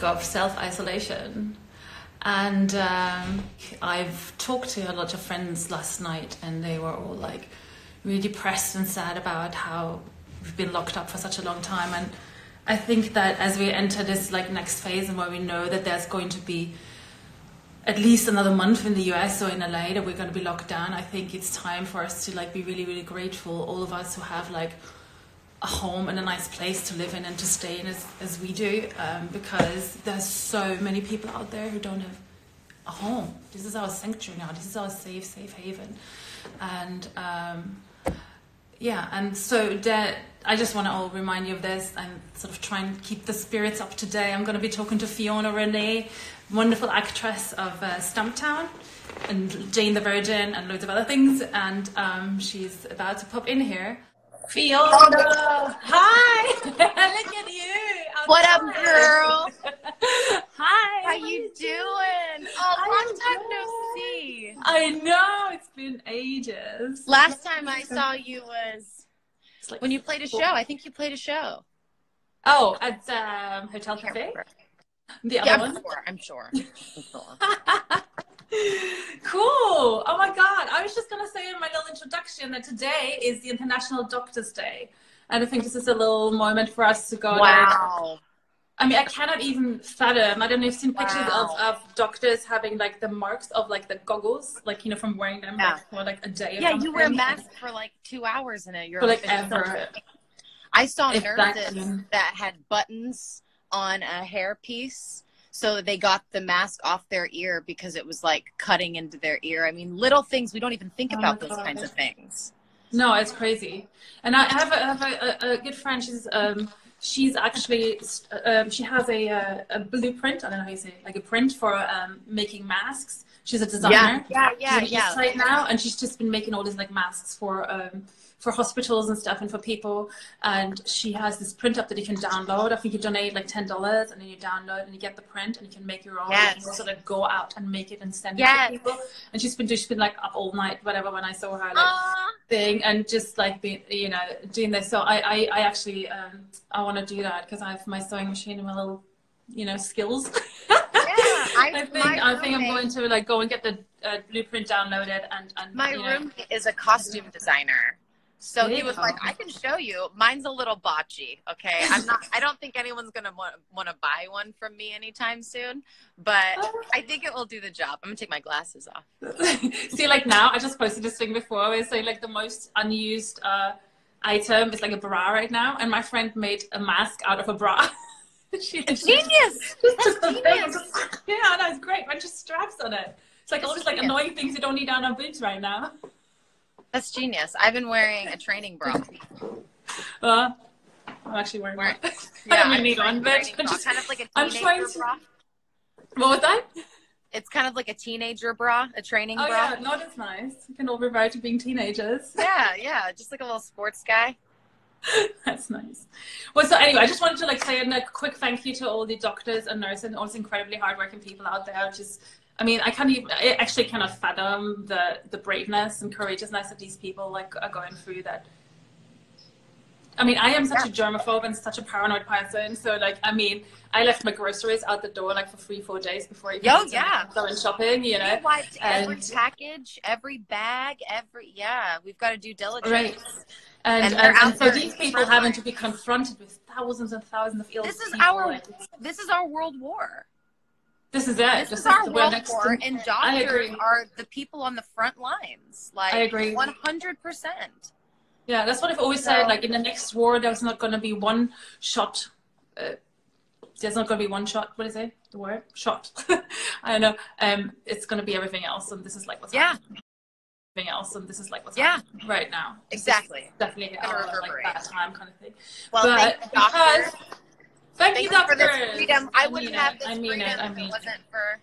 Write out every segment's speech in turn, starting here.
of self-isolation. And I've talked to a lot of friends last night, and they were all like really depressed and sad about how we've been locked up for such a long time. And I think that as we enter this like next phase, and where we know that there's going to be at least another month in the US or in LA that we're going to be locked down, I think it's time for us to like be really, really grateful, all of us who have like a home and a nice place to live in and to stay in as we do, because there's so many people out there who don't have a home. This is our sanctuary now. This is our safe haven. And and so that I just want to all remind you of this and sort of try and keep the spirits up today. I'm going to be talking to FiONA RENE, wonderful actress of Stumptown and Jane the Virgin and loads of other things, and she's about to pop in here. FiONA! Hi! Look at you! What up, girl? Hi! How you doing? Oh, long time no see. I know, it's been ages. Last time I saw you was like when you played a show. I think you played a show. Oh, at Hotel Cafe? The other one? I'm sure. Cool. Oh my God. I was just going to say in my little introduction that today is the International Doctors' Day. And I think this is a little moment for us to go. Wow. I mean, I cannot even fathom. I don't know if you've seen pictures of doctors having like the marks of like the goggles, like, you know, from wearing them like, for like a day. Yeah, you wear a mask for like 2 hours in it. For like ever. I saw nurses that had buttons on a hairpiece. So they got the mask off their ear because it was like cutting into their ear. I mean, little things, we don't even think about those kinds of things. No, it's crazy. And I have a good friend. She's actually, she has a blueprint. I don't know how you say it, like a print for making masks. She's a designer. Yeah. Right now, and she's just been making all these like masks for hospitals and stuff and for people. And she has this print up that you can download. I think you donate like $10 and then you download and you get the print and you can make your own. Yes. You can sort of go out and make it and send it to people. And she's been like up all night, whatever, when I saw her like thing and just like being, you know, doing this. So I actually, I want to do that because I have my sewing machine and my little, you know, skills. I think I'm going to like go and get the blueprint downloaded and my roommate is a costume designer. So he was like, I can show you. Mine's a little botchy, okay? I don't think anyone's going to want to buy one from me anytime soon, but I think it will do the job. I'm going to take my glasses off. See, like now, I just posted this thing before. I was saying like the most unused item is like a bra right now, and my friend made a mask out of a bra. Genius! Just genius! Yeah, no, it's great. Bunch of straps on it. It's like all these like annoying things you don't need on our boobs right now. That's genius. I've been wearing a training bra. I'm actually wearing one. Yeah, I don't really need one, but I'm just kind of like a teenager bra. What was that? It's kind of like a teenager bra, a training bra. Oh yeah, no, that's nice. We can all revert to being teenagers. Yeah, just like a little sports guy. That's nice. Well, so anyway, I just wanted to like say a quick thank you to all the doctors and nurses and all these incredibly hardworking people out there. I mean, I actually cannot fathom the braveness and courageousness that these people like are going through that. I mean, I am such a germaphobe and such a paranoid person. So like, I mean, I left my groceries out the door like for 3-4 days before I even going shopping, you know. We wiped every package, every bag, we've got to do diligence. Right. And so these people having to be confronted with thousands and thousands of ill This is our world war. This is it. This is our world war, and doctors are the people on the front lines. Like, I agree. 100%. Yeah, that's what I've always said. Like, in the next war, there's not going to be one shot. There's not going to be one shot. What is it? The word? Shot. I don't know. It's going to be everything else, and this is like what's happening. Everything else, and this is like what's happening right now. Exactly. Definitely like that time kind of thing. Well, thank you, doctor. Thank you, doctor. For this freedom. I wouldn't have this freedom if it wasn't for.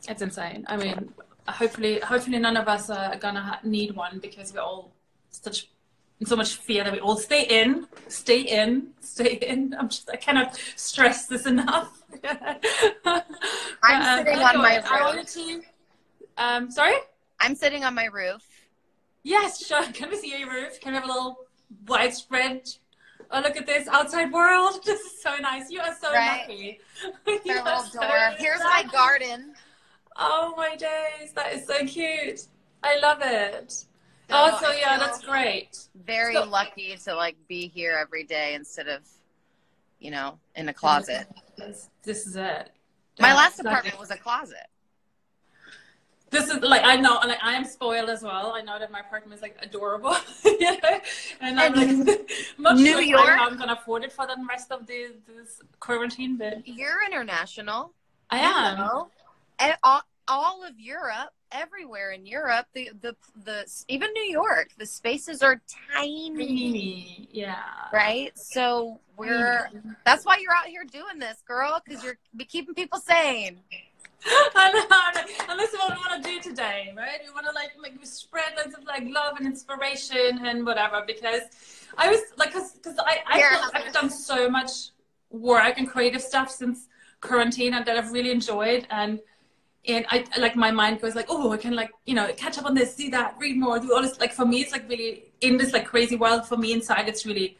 It's insane. I mean, hopefully none of us are gonna need one because we're all in so much fear that we all stay in. I cannot stress this enough. I'm sitting on my roof. Sorry? I'm sitting on my roof. Yes, sure. Can we see your roof? Can we have a little widespread oh, look at this outside world. This is so nice. You are so Right? lucky. Their You are little so door. Here's my lucky. garden. Oh my days, that is so cute. I love it. So Oh, so I yeah, feel that's great. very So lucky to like be here every day instead of, you know, in a closet. this is it. My last Exactly. apartment was a closet. This is like I know, like I am spoiled as well. I know that my apartment is like adorable, you know? And I'm like And I'm not New sure York, how I'm gonna afford it for the rest of this quarantine, but you're international. I You am. know, and all of Europe, everywhere in Europe, the even New York, the spaces are tiny, Really, yeah. right? So Really. that's why you're out here doing this, girl, because you're keeping people sane. I know, and this is what we want to do today, right? We want to like spread lots of like love and inspiration and whatever. Because I was like, because I Here, feel like I've done so much work and creative stuff since quarantine, and that I've really enjoyed. And I like my mind goes like, oh, I can like catch up on this, see that, read more, do all this. Like for me, it's like really in this like crazy world. For me inside, it's really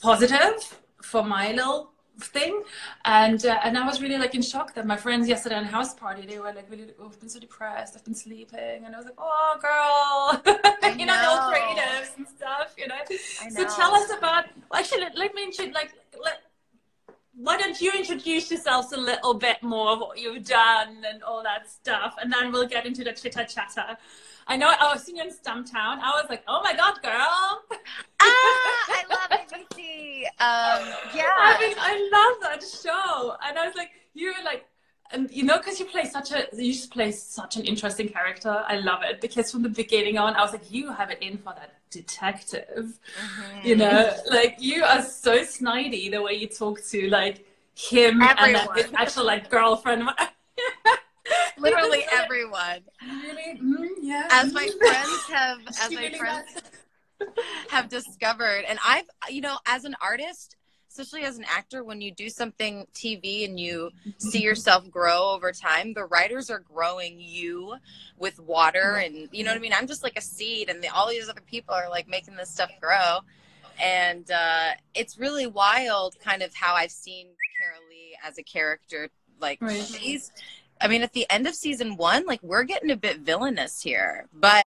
positive for my little thing, and I was really like in shock that my friends yesterday on a house party, they were like really, oh, I've been so depressed, I've been sleeping, and I was like, oh girl, they're all creatives and stuff, I So know. tell us about. Well, actually, let me why don't you introduce yourselves a little bit more of what you've done and all that stuff, and then we'll get into the chitter chatter. I know I was seeing you in Stumptown. I was like, oh my god, girl. I love ABC. Yeah. I mean, I love that show, and I was like, you were like, and because you just play such an interesting character. I love it because from the beginning on, I was like, you have it in for that detective. Mm-hmm. Like you are so snidey the way you talk to like him Everyone. and his actual like girlfriend. Literally everyone. Really? Yeah. As my friends have discovered, and I've, as an artist, especially as an actor, when you do something TV and you see yourself grow over time, the writers are growing you with water, and you know what I mean? I'm just like a seed, and all these other people are like making this stuff grow. And it's really wild kind of how I've seen Carolee as a character. Like at the end of season 1, like we're getting a bit villainous here, but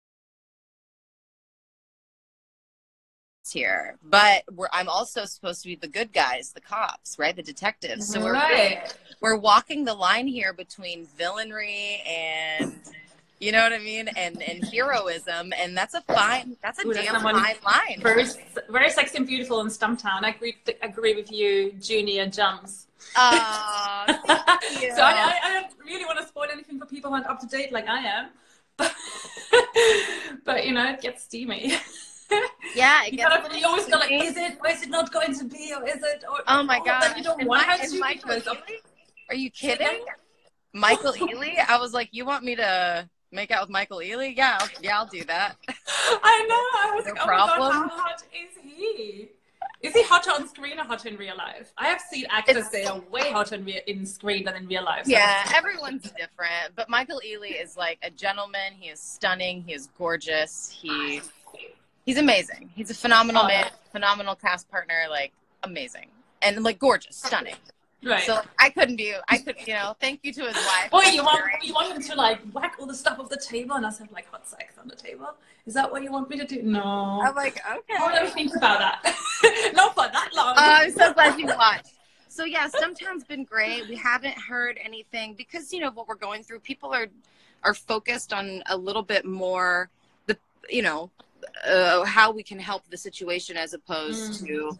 I'm also supposed to be the good guys, the cops, right? The detectives. So we're walking the line here between villainry and, you know what I mean? And heroism. And that's a damn fine line. Very, very sexy and beautiful in Stumptown. I agree with you, Junior Jumps. Thank you. So I don't really want to spoil anything for people who aren't up to date like I am. But it gets steamy. Yeah, you always go like, is it, or is it not going to be, or is it? Or, oh my god! You don't want her to. Michael Ealy? Are you kidding? Michael Ealy? I was like, you want me to make out with Michael Ealy? Yeah, I'll do that. I know. I was no like, problem. Oh my god, how hot is he? Is he hotter on screen or hotter in real life? I have seen actors say are way hotter in screen than in real life. So. Yeah, everyone's different. But Michael Ealy is like a gentleman. He is stunning. He is gorgeous. He's amazing. He's a phenomenal man, phenomenal cast partner, like amazing. And like gorgeous, stunning. Right. So thank you to his wife. Boy, you want him to like whack all the stuff off the table and us have like hot sex on the table? Is that what you want me to do? No. I'm like, okay. Let me think about that. Not for that long. I'm so glad you watched. So yeah, Stumptown's been great. We haven't heard anything because of what we're going through. People are focused on a little bit more how we can help the situation as opposed to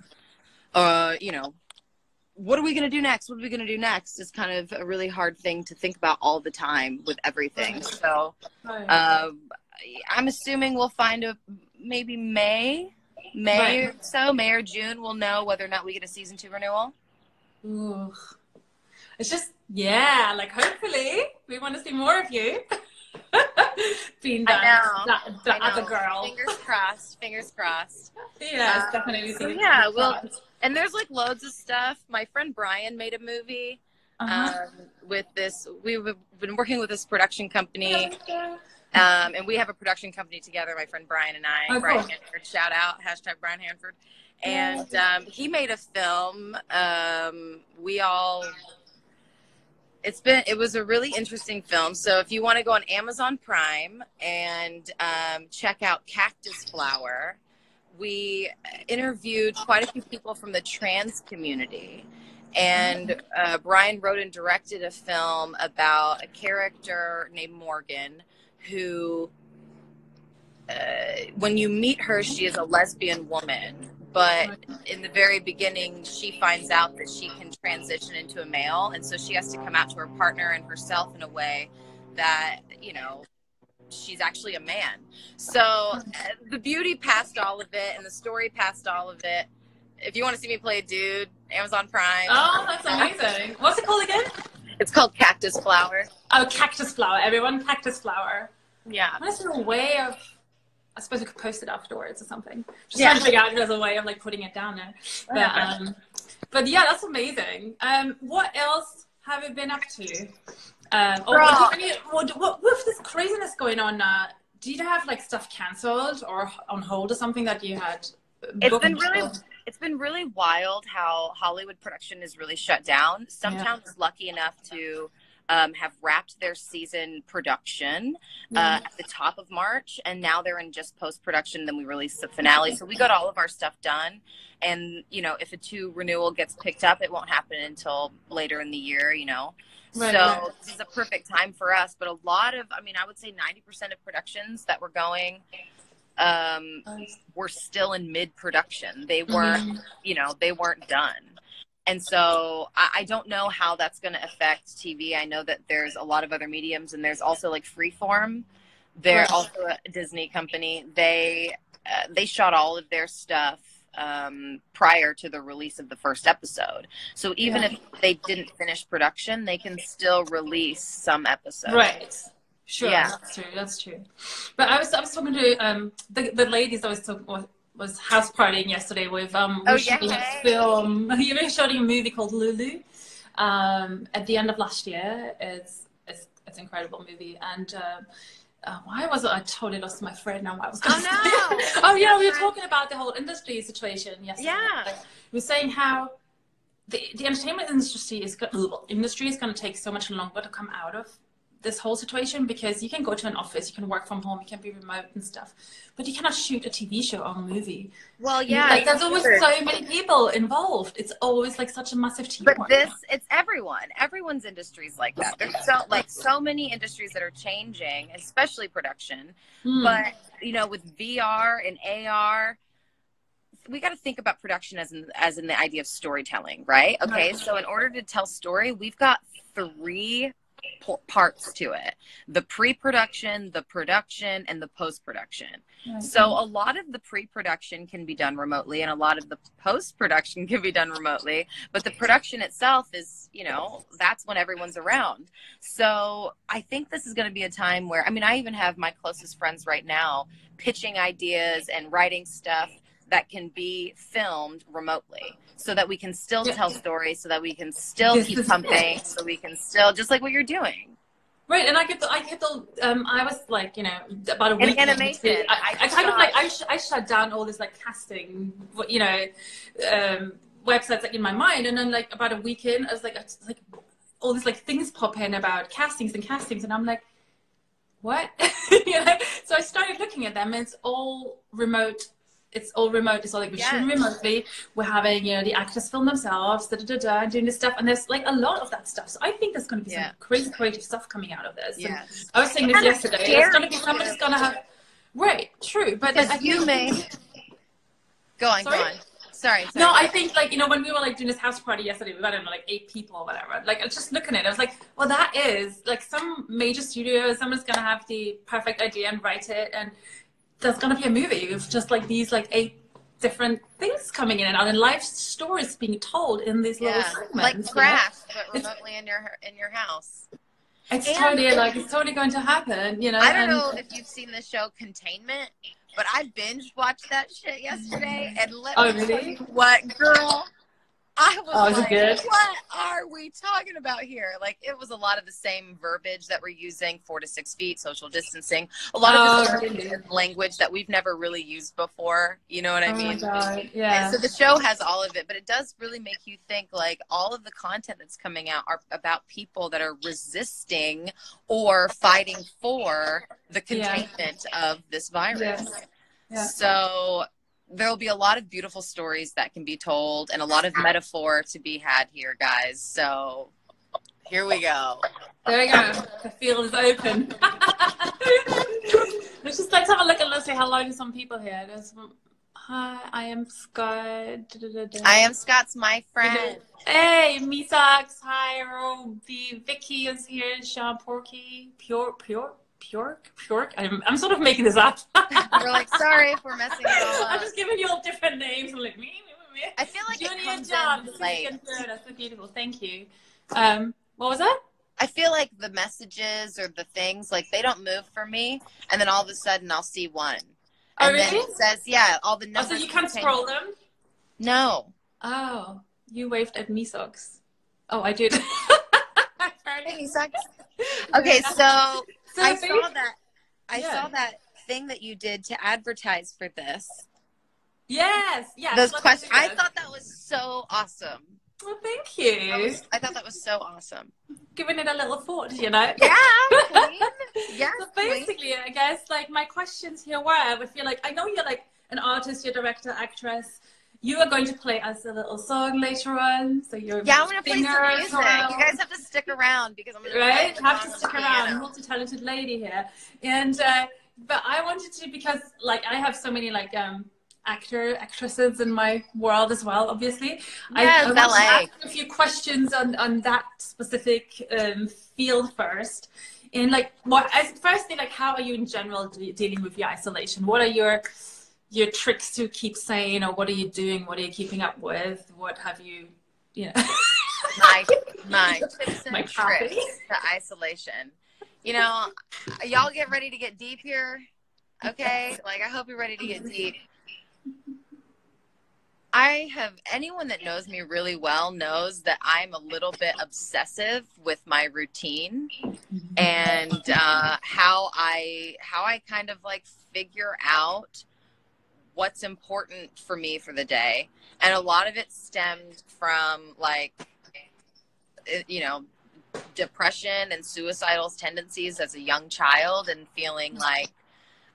what are we going to do next? What are we going to do next is kind of a really hard thing to think about all the time with everything. So I'm assuming we'll find maybe May or so, May or June, we'll know whether or not we get a season 2 renewal. Ooh. It's just, like hopefully we want to see more of you. Being that other girl. Fingers crossed. Yeah, definitely. So and there's like loads of stuff. My friend Brian made a movie with this. We've been working with this production company, and we have a production company together. My friend Brian and I. Brian Hanford, shout out #Brian Hanford, And he made a film. It was a really interesting film. So if you want to go on Amazon Prime and check out Cactus Flower, we interviewed quite a few people from the trans community. And Brian wrote and directed a film about a character named Morgan who, when you meet her, she is a lesbian woman. But in the very beginning, she finds out that she can transition into a male. And so she has to come out to her partner and herself in a way that, you know, she's actually a man. So the beauty past all of it and the story past all of it. If you want to see me play a dude, Amazon Prime. Oh, that's amazing. What's it called again? It's called Cactus Flower. Oh, Cactus Flower. Everyone, Cactus Flower. Yeah. Is there a way of... I suppose we could post it afterwards or something. Just trying to figure out if there's a way of like putting it down there. But yeah, that's amazing. What else have you been up to? What with this craziness going on? Do you have like stuff cancelled or on hold or something that you had? It's been really wild how Hollywood production is really shut down. Stumptown was lucky enough to have wrapped their season production at the top of March, and now they're in just post-production. Then we release the finale. So we got all of our stuff done. And, you know, if a 2 renewal gets picked up, it won't happen until later in the year, you know. So this is a perfect time for us. But a lot of, I mean, I would say 90% of productions that were going were still in mid-production. They weren't, you know, they weren't done. And so I don't know how that's going to affect TV. I know that there's a lot of other mediums, and there's also like Freeform. They're also a Disney company. They shot all of their stuff prior to the release of the first episode. So even if they didn't finish production, they can still release some episodes. Right. Sure. Yeah. That's true. But I was talking to the ladies I was talking was house partying yesterday with shooting a film. You were shooting a movie called Lulu at the end of last year. It's an incredible movie. And why was it? I totally lost my thread now. What I was going to say. Oh yeah, we were talking about the whole industry situation yesterday. Yeah, like, we were saying how the entertainment industry is going to take so much longer to come out of this whole situation, because you can go to an office, you can work from home, you can be remote and stuff, but you cannot shoot a TV show or a movie. Well, yeah, like there's always so many people involved. It's always like such a massive team. But it's everyone's industries like that. There's so many industries that are changing, especially production. But you know, with VR and AR, we got to think about production as in the idea of storytelling, right? Okay, so in order to tell story, we've got 3 parts to it: the pre-production, the production, and the post-production. So a lot of the pre-production can be done remotely, and a lot of the post-production can be done remotely, but the production itself is, you know, that's when everyone's around. So I think this is going to be a time where, I mean, I even have my closest friends right now pitching ideas and writing stuff that can be filmed remotely, so that we can still tell stories, so that we can still keep pumping, so we can still, just like what you're doing. Right, and I was like, you know, about a week. In animation. I kind of like, I shut down all this like casting, you know, websites like in my mind, and then like about a week in, I was like all these like things pop in about castings, and I'm like, what? You know? So I started looking at them, and it's all remote. It's all like we're shooting remotely. We're having, you know, the actors film themselves, doing this stuff, and there's like a lot of that stuff. So I think there's going to be some crazy creative stuff coming out of this. Yes. I was saying this yesterday. It's going to be somebody's going to have. Right, true, but like, you may go on. Sorry. No, I think like, you know, when we were like doing this house party yesterday, we got in like 8 people or whatever. Like I was just looking at it, I was like, well, that is like some major studio. Someone's going to have the perfect idea and write it, and there's going to be a movie with just like these like 8 different things coming in and out, and life stories being told in these little segments. Like Crash, but remotely in your house. It's totally going to happen, you know. I don't know if you've seen the show Containment, but I binge watched that shit yesterday, and let me tell you what, girl, I was is it like, good? what are we talking about here? Like, it was a lot of the same verbiage that we're using, 4 to 6 feet, social distancing, a lot of the same language that we've never really used before. You know what I mean? Oh my God. Yeah. And so the show has all of it, but it does really make you think, like, all of the content that's coming out are about people that are resisting or fighting for the containment of this virus. Yeah. Yeah. So there'll be a lot of beautiful stories that can be told and a lot of metaphor to be had here, guys. So here we go. There we go. The field is open. Let's have a look and let's see how long some people here. There's hi, I am Scott. I am Scott's my friend. Hey, Misax. Hi, Roby. Vicky is here. Sean Porky. Pure. I'm sort of making this up. We're like, sorry if we're messing it all up. I'm just giving you all different names. I'm like, me. I feel like Julia it comes John. in late. That's so beautiful. Thank you. What was that? I feel like the messages or the things, like, they don't move for me, and then all of a sudden I'll see one. And really? then it says, yeah, all the numbers. Oh, so you can't scroll them? No. Oh, you waved at me socks. Oh, I did. Hey, sucks. Okay, so I saw that. I saw that thing that you did to advertise for this. Yes. Those questions. I thought that was so awesome. Well, thank you. I thought that was so awesome. Giving it a little thought, you know? Yeah. Yeah. So basically, I guess, like, my questions here were, I feel like, I know you're like an artist, you're director, actress. You are going to play us a little song later on. So you're I'm going to play some music. You guys have to stick around because I'm going to have to stick around. Multi-talented lady here. And, but I wanted to, because, like, I have so many, like, actresses in my world as well, obviously. I want to ask a few questions on that specific field first. And, like, firstly, like, how are you in general dealing with your isolation? What are your tricks to keep sane, or what are you doing? What are you keeping up with? What have you, my tips and tricks to isolation. You know, y'all get ready to get deep here. Okay? Like, I hope you're ready to get deep. Anyone that knows me really well knows that I'm a little bit obsessive with my routine and how I kind of, like, figure out what's important for me for the day. And a lot of it stemmed from, like, depression and suicidal tendencies as a young child, and feeling like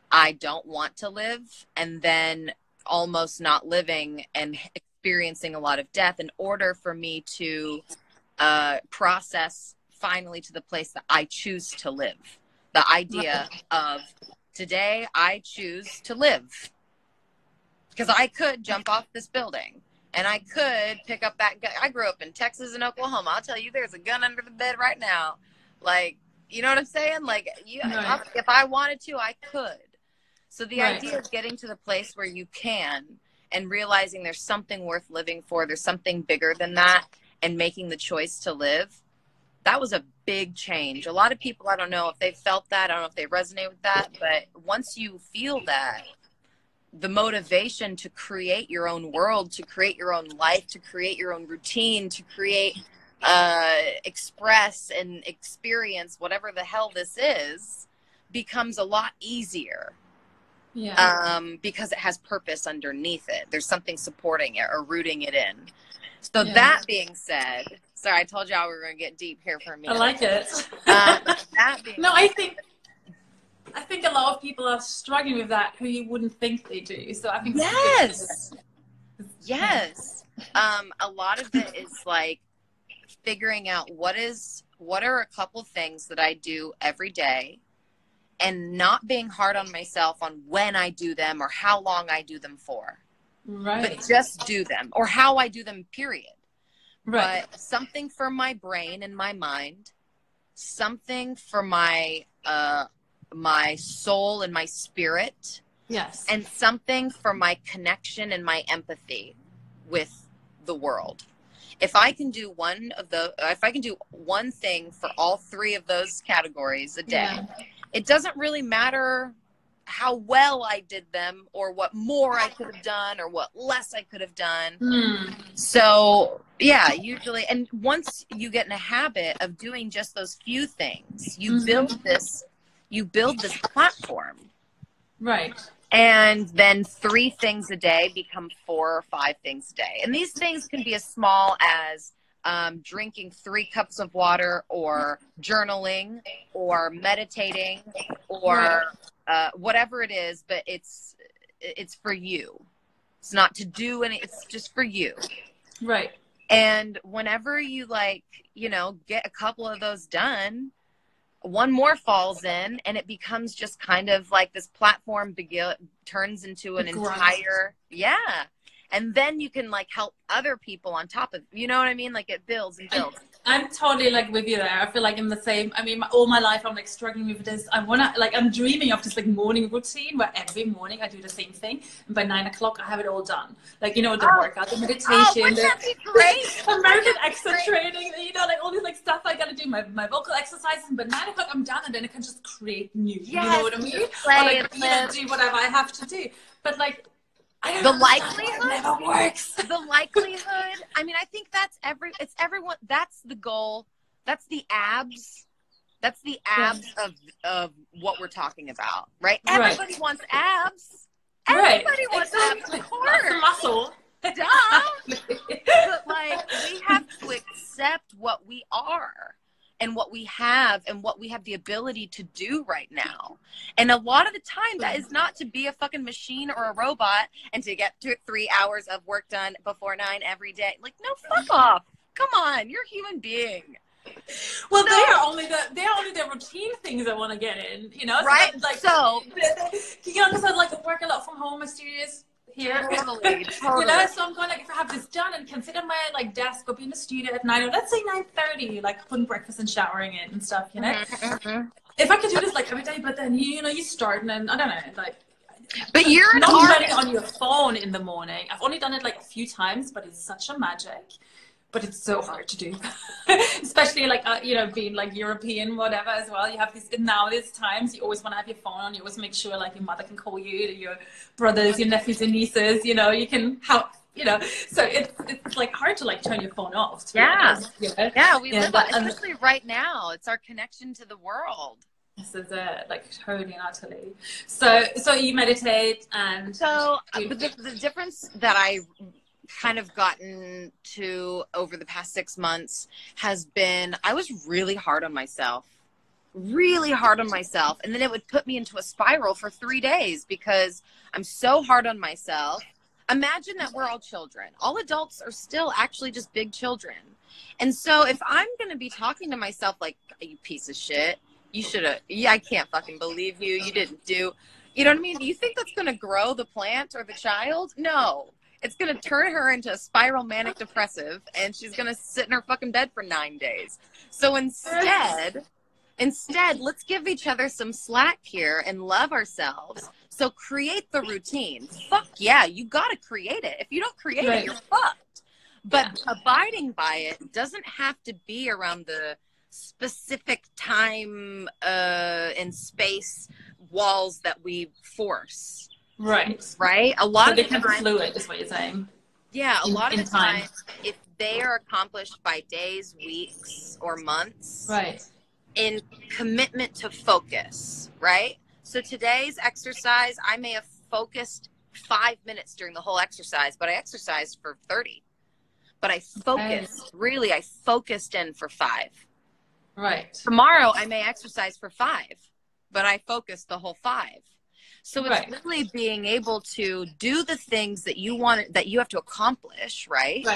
I don't want to live, and then almost not living and experiencing a lot of death in order for me to process finally to the place that I choose to live. The idea of today I choose to live. Because I could jump off this building and I could pick up that gun. I grew up in Texas and Oklahoma. I'll tell you, there's a gun under the bed right now. Like, you know what I'm saying? Like, if I wanted to, I could. So the idea of getting to the place where you can, and realizing there's something worth living for, there's something bigger than that, and making the choice to live, that was a big change. A lot of people, I don't know if they felt that, I don't know if they resonate with that, but once you feel that, the motivation to create your own world, to create your own life, to create your own routine, to create, express and experience whatever the hell this is, becomes a lot easier. Yeah. Because it has purpose underneath it. There's something supporting it or rooting it in. So that being said, sorry, I told y'all we were going to get deep here for a minute. I like it. That being I think a lot of people are struggling with that who you wouldn't think they do. So I think yes. A lot of it is like figuring out what are a couple things that I do every day, and not being hard on myself on when I do them or how long I do them for. Right. But just do them, or how I do them, period. Right. But something for my brain and my mind, something for my my soul and my spirit. Yes. And something for my connection and my empathy with the world. If I can do one thing for all three of those categories a day, it doesn't really matter how well I did them, or what more I could have done, or what less I could have done. So yeah, usually, and once you get in a habit of doing just those few things, you build this platform. Right. And then 3 things a day become 4 or 5 things a day. And these things can be as small as drinking 3 cups of water, or journaling, or meditating, or whatever it is, but it's for you. It's not to do any, it's just for you. Right. And whenever you like, you know, get a couple of those done, one more falls in, and it becomes just kind of like this platform turns into an entire, and then you can like help other people on top of, you know what I mean? Like it builds and builds. I'm totally like with you there. I feel like I'm the same. I mean, all my life I'm like struggling with this. I'm dreaming of this like morning routine where every morning I do the same thing, and by 9 o'clock I have it all done. Like, you know, the workout, the meditation, the great American extra training, you know, like all these like stuff I gotta do, my vocal exercises. But 9 o'clock I'm done, and then I can just create new. You know what I mean? Or like, you know, do whatever I have to do. But like, the likelihood never works. The likelihood. I mean, I think that's everyone. That's the goal. That's the abs. That's the abs of what we're talking about, right? Everybody wants abs. Everybody wants abs, of course. That's the muscle. Duh. But like, we have to accept what we are, and what we have, and what we have the ability to do right now. And a lot of the time that is not to be a fucking machine or a robot and to get 3 hours of work done before 9 every day. Like, no, fuck off. Come on, you're a human being. Well, they are only the routine things I want to get in, you know? Right? You know, because I like to work a lot from home, mysterious here. Totally. You know, so I'm going to have this done and can sit at my like desk or be in the studio at 9, or let's say 9:30, like putting breakfast and showering it and stuff, you know? If I could do this like every day, but then you know, you start and then I don't know, like. But you're not getting on your phone in the morning. I've only done it like a few times, but it's such a magic. But it's so hard to do, especially like, you know, being like European, whatever as well. You have these, now these times, you always want to have your phone on. You always make sure like your mother can call you, your brothers, your nephews and nieces, you know, you can help, you know. So it's like hard to like turn your phone off. Yeah. Yeah, we live on, especially right now. It's our connection to the world. This is it, like totally and utterly. So you meditate and. So the difference that I kind of gotten to over the past 6 months has been, I was really hard on myself, and then it would put me into a spiral for 3 days because I'm so hard on myself. Imagine that we're all children. All adults are still actually just big children. And so if I'm going to be talking to myself like, you piece of shit, you should have, I can't fucking believe you didn't do, you know what I mean? Do you think that's going to grow the plant or the child? No. It's going to turn her into a spiral manic depressive, and she's going to sit in her fucking bed for 9 days. So instead, let's give each other some slack here and love ourselves. So create the routine. Fuck yeah, you got to create it. If you don't create it, you're fucked. But abiding by it doesn't have to be around the specific time and space walls that we force. Right. A lot of the time, fluid is what you're saying. Yeah, a lot of the time, if they are accomplished by days, weeks, or months, in commitment to focus, right? So today's exercise, I may have focused 5 minutes during the whole exercise, but I exercised for 30. But I focused, I focused in for 5. Right. Tomorrow, I may exercise for 5, but I focused the whole 5. So it's really being able to do the things that you want, that you have to accomplish, right?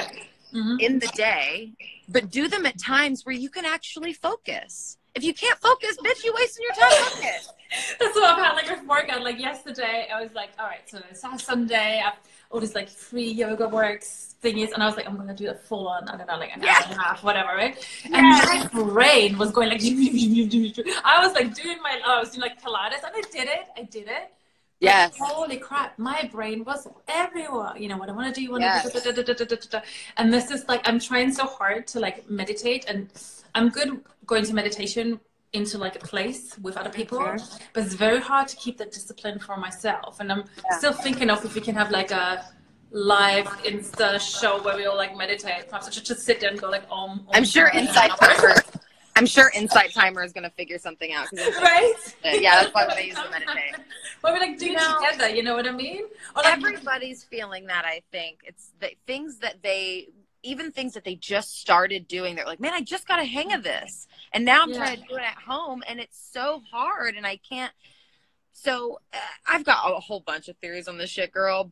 In the day, but do them at times where you can actually focus. If you can't focus, bitch, you wasting your time. Focus. That's what I've had like a workout. Like yesterday, I was like, all right, so it's Sunday. I've all these like free yoga works thingies, and I was like, I'm gonna do a full on, I don't know, like an hour and a half, whatever, right? And my brain was going like, I was like doing I was doing like Pilates, and I did it. Yes. But holy crap, my brain was everywhere. You know what I want to do, and this is like, I'm trying so hard to like meditate, and I'm good going to meditation into like a place with other people, but it's very hard to keep that discipline for myself. And I'm still thinking of if we can have like a live Insta show where we all like meditate, perhaps just sit there and go like I'm sure Insight Timer is gonna figure something out. Right? Yeah, that's why when I use to meditate. Well, we like do it together, you know what I mean? Or like, everybody's feeling that. I think it's the things that even things that they just started doing. They're like, man, I just got a hang of this, and now I'm trying to do it at home, and it's so hard, and I can't. So I've got a whole bunch of theories on this shit, girl,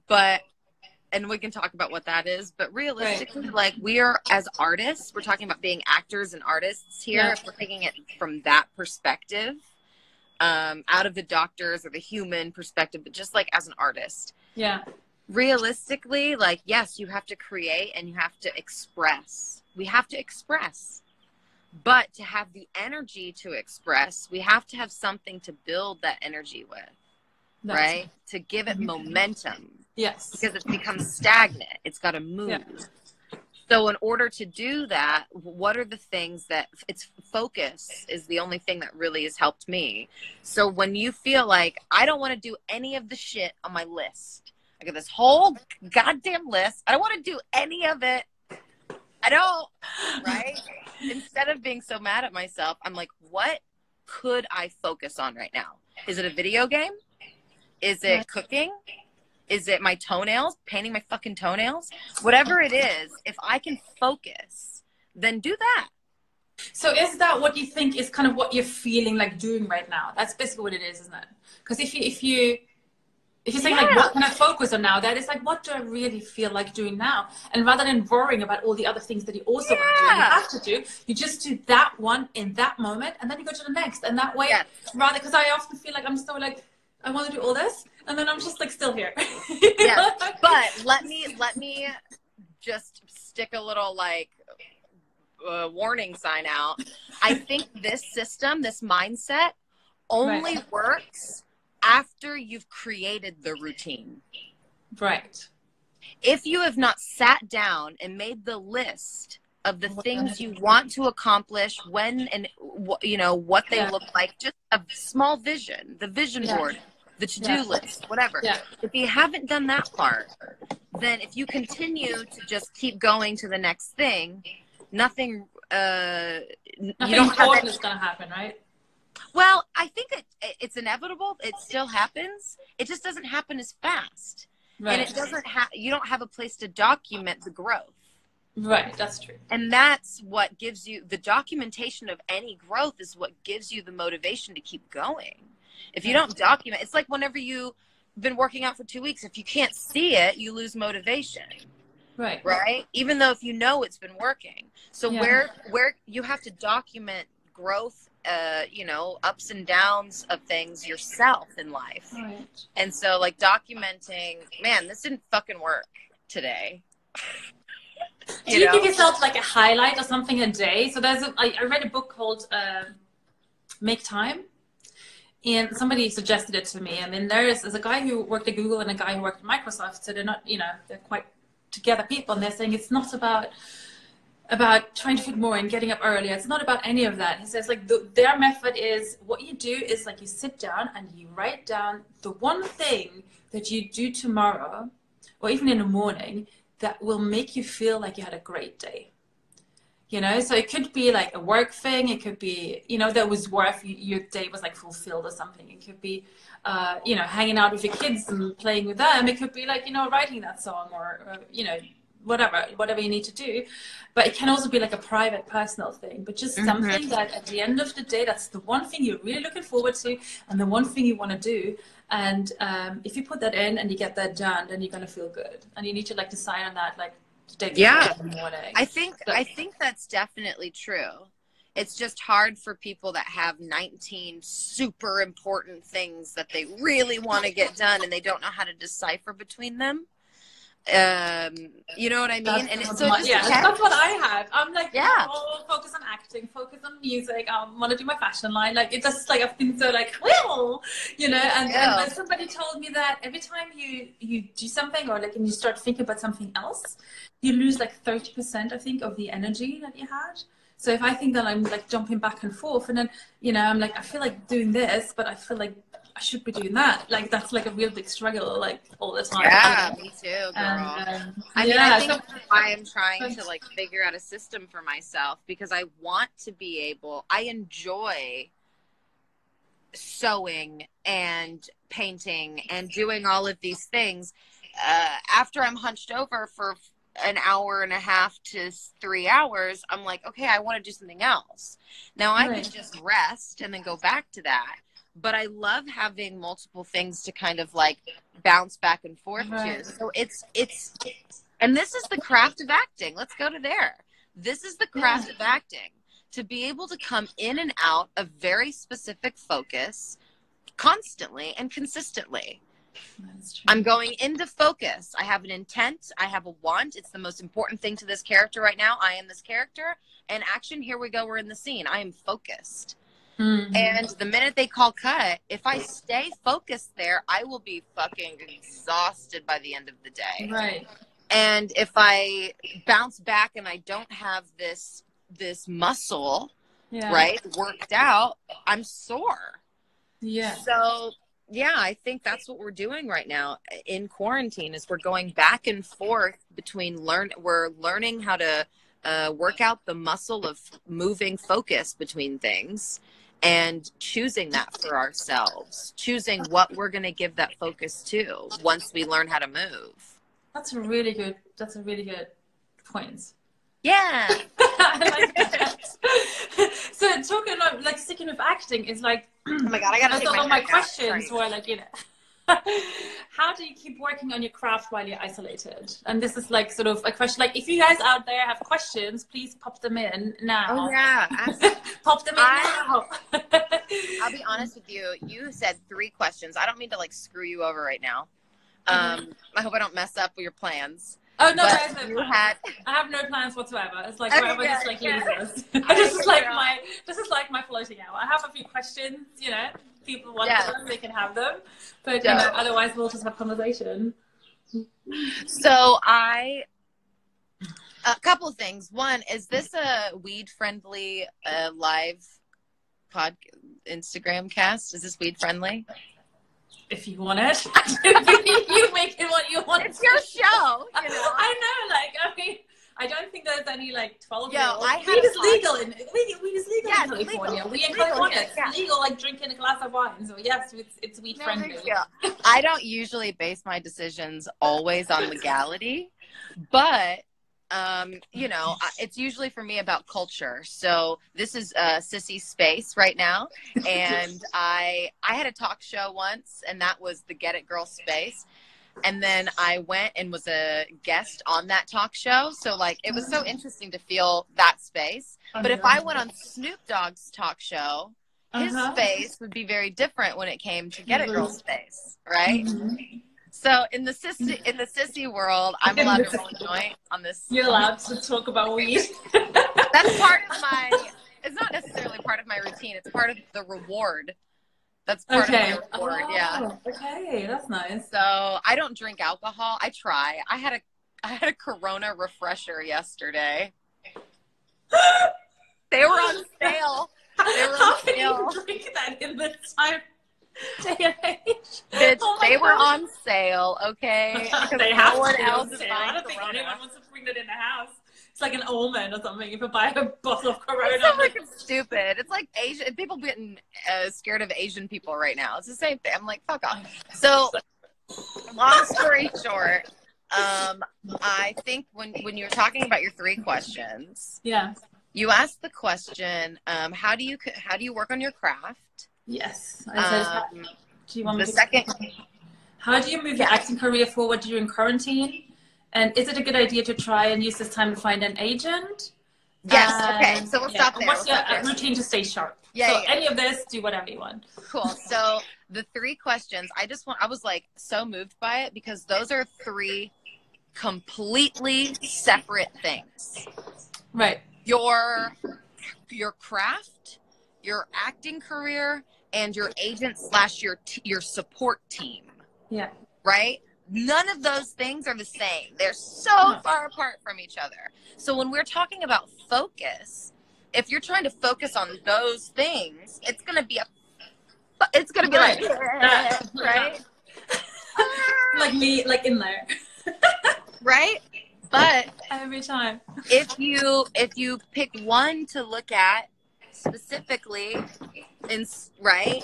and we can talk about what that is. But realistically, like, we are, as artists, we're talking about being actors and artists here. If we're taking it from that perspective, out of the doctors or the human perspective, but just like as an artist. Yeah. Realistically, like, yes, you have to create and you have to express. We have to express. But to have the energy to express, we have to have something to build that energy with. Right? To give it momentum. Yes. Because it's become stagnant. It's got to move. Yeah. So in order to do that, what are the things that it's focus is the only thing that really has helped me. So when you feel like I don't want to do any of the shit on my list, I got this whole goddamn list. I don't want to do any of it. I don't, right? Instead of being so mad at myself, I'm like, what could I focus on right now? Is it a video game? Is it cooking? Is it my toenails? Painting my fucking toenails? Whatever it is, if I can focus, then do that. So is that what you think is kind of what you're feeling like doing right now? That's basically what it is, isn't it? Because if you're saying like, what can I focus on now? That is like, what do I really feel like doing now? And rather than worrying about all the other things that you also want to do and you have to do, you just do that one in that moment, and then you go to the next. And that way, rather, because I often feel like I'm so like, I want to do all this, and then I'm just like still here. But let me just stick a little like warning sign out. I think this system, this mindset, only works after you've created the routine. Right. If you have not sat down and made the list of the things you want to accomplish, when and you know what they look like, just a small vision, the vision board, the to-do list, whatever. If you haven't done that part, then if you continue to just keep going to the next thing, nothing important is going to happen, right? Well, I think it's inevitable. It still happens. It just doesn't happen as fast. Right. And it doesn't you don't have a place to document the growth. Right, that's true. And that's what gives you the documentation of any growth is what gives you the motivation to keep going. If you don't document, it's like whenever you've been working out for 2 weeks, if you can't see it, you lose motivation. Right. Right? Even though if you know it's been working. So where you have to document growth, you know, ups and downs of things yourself in life. Right. And so like documenting, man, this didn't fucking work today. Do you give yourself like a highlight or something a day? So I read a book called Make Time. And somebody suggested it to me. I mean, there's a guy who worked at Google and a guy who worked at Microsoft. So they're not, you know, they're quite together people. And they're saying it's not about trying to fit more and getting up earlier. It's not about any of that. He says like their method is what you do is like you sit down and you write down the one thing that you do tomorrow or even in the morning that will make you feel like you had a great day. You know, so it could be like a work thing. It could be, you know, that was worth your day was like fulfilled or something. It could be, you know, hanging out with your kids and playing with them. It could be like, you know, writing that song or you know, whatever you need to do. But it can also be like a private, personal thing. But just something that at the end of the day, that's the one thing you're really looking forward to and the one thing you want to do. And if you put that in and you get that done, then you're going to feel good. And you need to like decide on that, like, in the morning. I think that's definitely true. It's just hard for people that have 19 super important things that they really want to get done and they don't know how to decipher between them. You know what I mean? And it's so that's what I have. I'm like, focus on acting, focus on music. I want to do my fashion line. Like it's just like I've been so like, well, you know. And somebody told me that every time you do something or like and you start thinking about something else, you lose like 30%, I think, of the energy that you had. So if I think that I'm like jumping back and forth, and then, you know, I'm like, I feel like doing this, but I feel like I should be doing that. Like, that's like a real big struggle, like all the time. Yeah, me too, girl. I mean, I think so, I am trying to like figure out a system for myself, because I want to be able, I enjoy sewing and painting and doing all of these things. After I'm hunched over for an hour and a half to 3 hours, I'm like, okay, I want to do something else. Now I can just rest and then go back to that. But I love having multiple things to kind of like bounce back and forth to. So it's, and this is the craft of acting. Let's go to there. This is the craft of acting. To be able to come in and out of very specific focus constantly and consistently. I'm going into focus. I have an intent. I have a want. It's the most important thing to this character right now. I am this character. And action, here we go. We're in the scene. I am focused. Mm-hmm. And the minute they call cut, if I stay focused there, I will be fucking exhausted by the end of the day. Right. And if I bounce back and I don't have this muscle, right, worked out, I'm sore. Yeah. So, yeah, I think that's what we're doing right now in quarantine, is we're going back and forth between we're learning how to work out the muscle of moving focus between things and choosing that for ourselves, choosing what we're going to give that focus to once we learn how to move. That's a really good point. Yeah. I like that. So talking about like sticking with acting is like, oh my God, I gotta take my questions were like, you know, how do you keep working on your craft while you're isolated? And this is like sort of a question, like if you guys out there have questions, please pop them in now. Oh yeah. Pop them in now. I'll be honest with you. You said 3 questions. I don't mean to like screw you over right now. I hope I don't mess up with your plans. Oh no, I have no plans whatsoever. It's like wherever this like leads us. This is like my floating hour. I have a few questions, you know. People want them, they can have them. But you know, otherwise we'll just have conversation. So a couple of things. One, is this a weed friendly live Instagram cast? Is this weed friendly? If you want it, you make it what you want. It's your show, you know. I know, like, I mean, I don't think there's any like 12-year-olds. Weed is legal in California. We in California, it's legal, like drinking a glass of wine. So yes, it's weed friendly. I don't usually base my decisions always on legality, but you know, it's usually for me about culture. So this is SiSSi's space right now, and I had a talk show once, and that was the Get It Girl space. And then I went and was a guest on that talk show. So like, it was so interesting to feel that space. But if I went on Snoop Dogg's talk show, his space would be very different when it came to Get It Girl space, right? So in the sissy world, I'm allowed to roll a joint on this. You're allowed to talk about weed. That's part of it's not necessarily part of my routine. It's part of the reward. That's part of my reward, yeah. Okay, that's nice. So I don't drink alcohol. I try. I had a Corona refresher yesterday. They were on sale. How can you drink that in this time? Day and age. Bitch, they were on sale, okay? They have no one else is buying. I don't think anyone wants to bring that in the house. It's like an omen or something. If you buy a bottle of Corona, it's so freaking stupid. It's like Asian people getting scared of Asian people right now. It's the same thing. I'm like, fuck off. So, long story short, I think when you were talking about your 3 questions, you asked the question, how do you work on your craft? Yes. I said, do you want me to second? How do you move your acting career forward during quarantine? And is it a good idea to try and use this time to find an agent? Yes. Okay. So we'll stop there. What's your routine to stay sharp? Any of this, do whatever you want. Cool. So the 3 questions, I was like so moved by it, because those are 3 completely separate things. Right. Your craft, your acting career, and your agent / your support team. Yeah. Right? None of those things are the same. They're so far apart from each other. So when we're talking about focus, if you're trying to focus on those things, it's gonna be like, right? Like me, like in there. Right? But every time. If you pick one to look at specifically, right,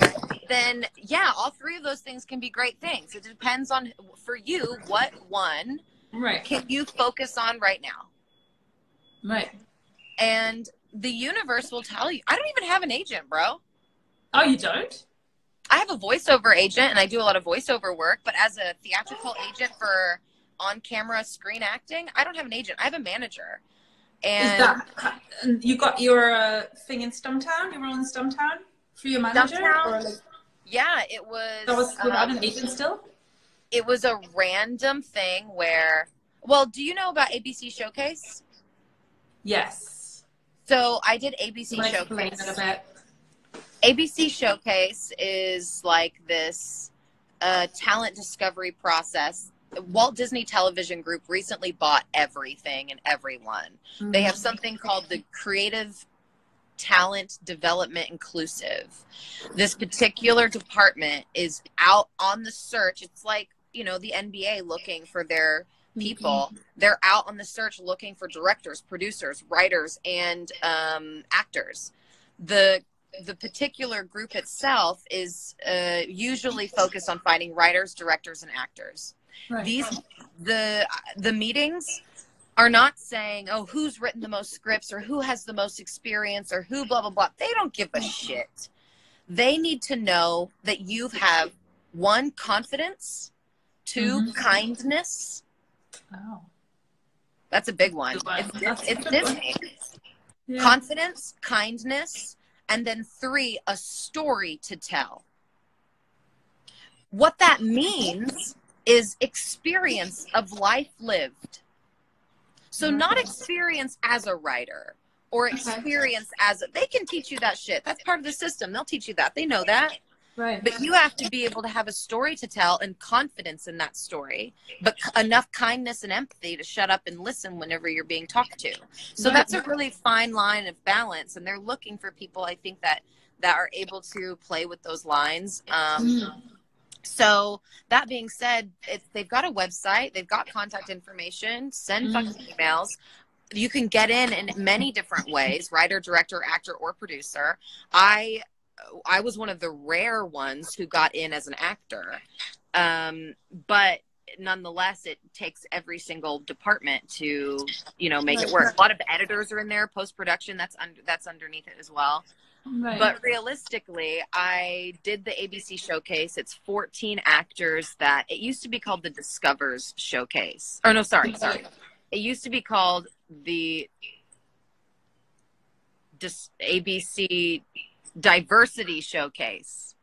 then yeah, all three of those things can be great things. It depends on, for you, what one can you focus on right now. Right. And the universe will tell you. I don't even have an agent, bro. Oh, you don't? I have a voiceover agent, and I do a lot of voiceover work, but as a theatrical agent for on-camera screen acting, I don't have an agent. I have a manager. And is that, you got your thing in Stumptown? You were on Stumptown for your manager? Or like, yeah, it was. That was without an agent still? It was a random thing where, well, do you know about ABC Showcase? Yes. So I did ABC Showcase. A bit. ABC Showcase is like this talent discovery process. Walt Disney Television Group recently bought everything and everyone. Mm-hmm. They have something called the Creative Talent Development Inclusive. This particular department is out on the search. It's like, you know, the NBA looking for their people. Mm-hmm. They're out on the search looking for directors, producers, writers, and actors. The particular group itself is usually focused on finding writers, directors, and actors. Right. The meetings are not saying, oh, who's written the most scripts or who has the most experience or who blah, blah, blah. They don't give a shit. They need to know that you have 1, confidence, 2, kindness. Oh. That's a big one. It's Disney. Yeah. Confidence, kindness, and then 3, a story to tell. What that means is experience of life lived. So not experience as a writer or experience as they can teach you that shit. That's part of the system. They'll teach you that. They know that. Right. But you have to be able to have a story to tell and confidence in that story, but enough kindness and empathy to shut up and listen whenever you're being talked to. So that's a really fine line of balance. And they're looking for people, I think, that are able to play with those lines. So that being said, they've got a website, they've got contact information, send fucking emails. You can get in many different ways, writer, director, actor, or producer. I was one of the rare ones who got in as an actor. But nonetheless, it takes every single department to, you know, make it work. A lot of editors are in there, post-production, that's underneath it as well. Right. But realistically, I did the ABC Showcase. It's 14 actors that it used to be called the Discovers Showcase. Oh, no, sorry. It used to be called the ABC Diversity Showcase.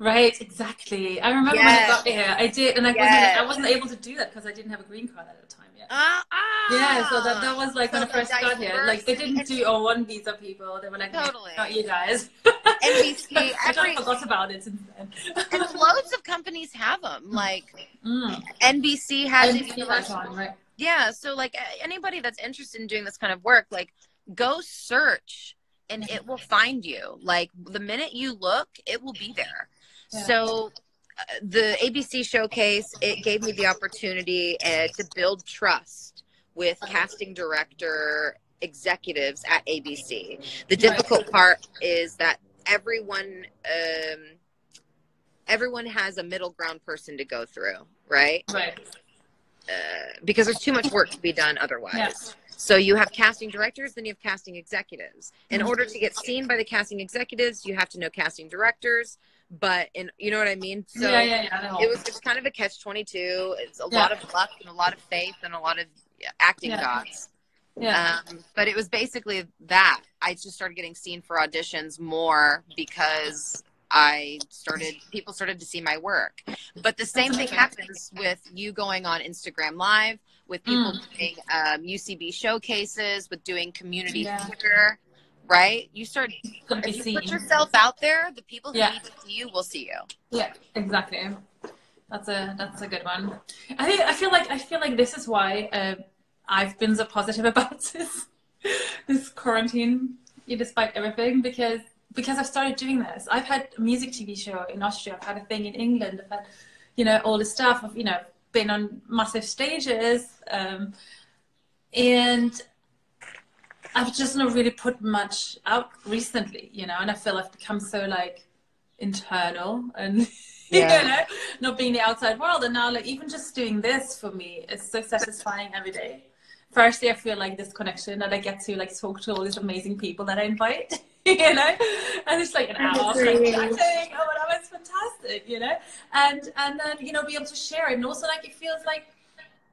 Right, exactly. I remember when I got here, I did, and I wasn't able to do that because I didn't have a green card at the time yet. Yeah, so that was like when I first got here. Like they didn't do one visa people. They were like, totally, not you guys. NBC, I forgot about it since then. And loads of companies have them. Like NBC has it. Right? Yeah, so like anybody that's interested in doing this kind of work, like go search and it will find you. Like the minute you look, it will be there. Yeah. So the ABC Showcase, it gave me the opportunity to build trust with casting director executives at ABC. The difficult part is that everyone has a middle ground person to go through, right? Right. Because there's too much work to be done otherwise. Yeah. So you have casting directors, then you have casting executives. In order to get seen by the casting executives, you have to know casting directors. But you know what I mean? So it was just kind of a catch-22. It's a lot of luck and a lot of faith and a lot of acting gods. Yeah. But it was basically that. I just started getting seen for auditions more because people started to see my work. But the same thing happens with you going on Instagram Live, with people doing UCB showcases, with doing community theater. Right? You start if you put yourself out there, the people who need to see you will see you. Yeah, exactly. That's a good one. I feel like this is why I've been so positive about this quarantine despite everything, because I've started doing this. I've had a music TV show in Austria. I've had a thing in England. I've had, you know, all this stuff. I've, you know, been on massive stages, and I've just not really put much out recently, you know. And I feel I've become so like internal and you know, not being the outside world. And now, like, even just doing this for me is so satisfying every day. Firstly, I feel like this connection that I get to like talk to all these amazing people that I invite, you know, and it's like an hour of like chatting or whatever. It's fantastic, you know, and then, you know, be able to share it. And also, like, it feels like,